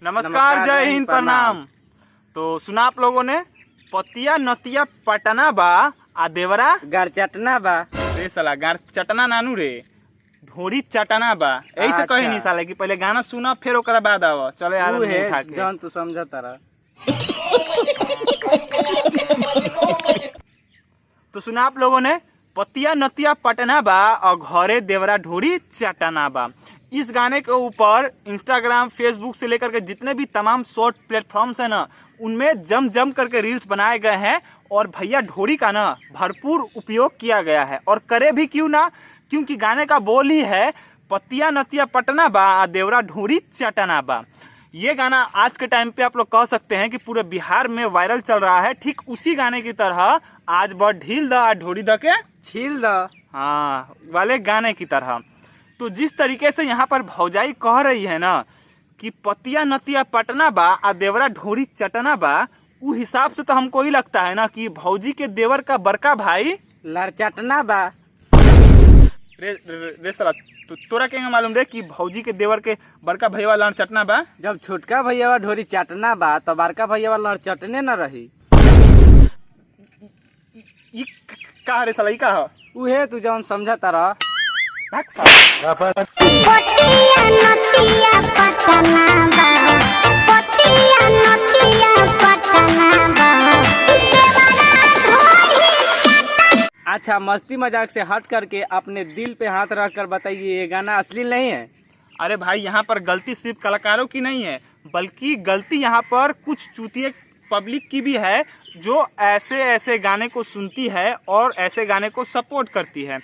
नमस्कार, जय हिंद, प्रणाम। तो सुना आप लोगों ने, पतिया नतिया पटना बा आ देवरा गार चटना बा। रे साला गार चटना नानू रे, ढोरी चटना बा। ऐसे कही नहीं साले कि पहले गाना सुना फिर ओकरा बाद आवा। चले यार जौन तू समझ तारा। तो सुना आप लोगों ने, पतिया नतिया पटना बा और घरे देवरा ढोरी चटना बा। इस गाने के ऊपर इंस्टाग्राम, फेसबुक से लेकर के जितने भी तमाम शॉर्ट प्लेटफॉर्म्स है ना, उनमें जम करके रील्स बनाए गए हैं और भैया ढोरी का ना भरपूर उपयोग किया गया है। और करे भी क्यों ना, क्योंकि गाने का बोल ही है पतिया नतिया पटना बा देवरा ढोरी चटना बा। ये गाना आज के टाइम पे आप लोग कह सकते हैं कि पूरे बिहार में वायरल चल रहा है। ठीक उसी गाने की तरह आज बहुत ढील द ढोरी द के छील द, हाँ वाले गाने की तरह। तो जिस तरीके से यहाँ पर भौजाई कह रही है ना कि पतिया नतिया पटना बा आ देवरा ढोरी चटना बा, उस हिसाब से तो हमको ही लगता है ना कि भौजी के देवर का बड़का भाई लड़ चटना बा। रे साला, तोरा क्या मालूम रे कि भौजी के देवर के बड़का भैया लड़ चटना बा? जब छोटका भैया ढोरी चटना बा तो बड़का भैया लड़ चटने न रही। का रे साला, ई का उहे तू जौन समझ तारा। अच्छा, मस्ती मजाक से हट करके अपने दिल पे हाथ रख कर बताइए, ये गाना असली नहीं है? अरे भाई, यहाँ पर गलती सिर्फ कलाकारों की नहीं है, बल्कि गलती यहाँ पर कुछ चूतिए पब्लिक की भी है, जो ऐसे गाने को सुनती है और ऐसे गाने को सपोर्ट करती है।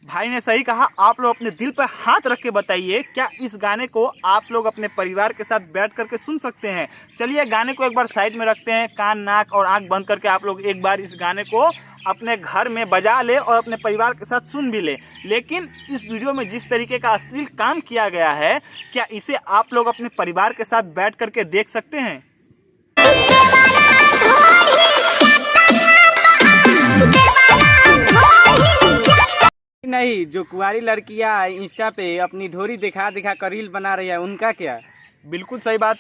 भाई ने सही कहा, आप लोग अपने दिल पर हाथ रख के बताइए, क्या इस गाने को आप लोग अपने परिवार के साथ बैठ करके सुन सकते हैं? चलिए गाने को एक बार साइड में रखते हैं, कान नाक और आंख बंद करके आप लोग एक बार इस गाने को अपने घर में बजा ले और अपने परिवार के साथ सुन भी ले। लेकिन इस वीडियो में जिस तरीके का अश्लील काम किया गया है, क्या इसे आप लोग अपने परिवार के साथ बैठ करके देख सकते हैं? नहीं, जो कुंवारी लड़कियां इंस्टा पे अपनी ढोरी दिखा कर रील बना रही है, उनका क्या? बिल्कुल सही बात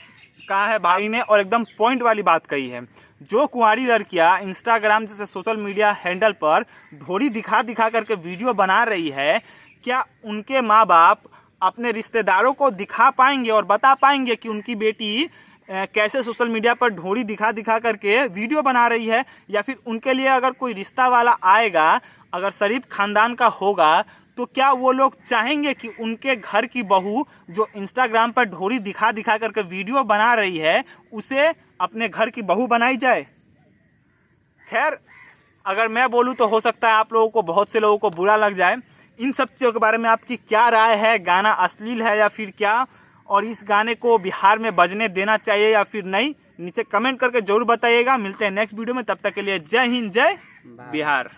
कहा है भाई ने और एकदम पॉइंट वाली बात कही है। जो कुंवारी लड़कियां इंस्टाग्राम जैसे सोशल मीडिया हैंडल पर ढोरी दिखा करके वीडियो बना रही है, क्या उनके माँ बाप अपने रिश्तेदारों को दिखा पाएंगे और बता पाएंगे कि उनकी बेटी कैसे सोशल मीडिया पर ढोरी दिखा करके वीडियो बना रही है? या फिर उनके लिए अगर कोई रिश्ता वाला आएगा, अगर शरीफ खानदान का होगा, तो क्या वो लोग चाहेंगे कि उनके घर की बहू जो इंस्टाग्राम पर ढोरी दिखा करके वीडियो बना रही है, उसे अपने घर की बहू बनाई जाए? खैर, अगर मैं बोलूँ तो हो सकता है आप लोगों को, बहुत से लोगों को बुरा लग जाए। इन सब चीज़ों के बारे में आपकी क्या राय है? गाना अश्लील है या फिर क्या? और इस गाने को बिहार में बजने देना चाहिए या फिर नहीं? नीचे कमेंट करके जरूर बताइएगा। मिलते हैं नेक्स्ट वीडियो में, तब तक के लिए जय हिंद, जय बिहार।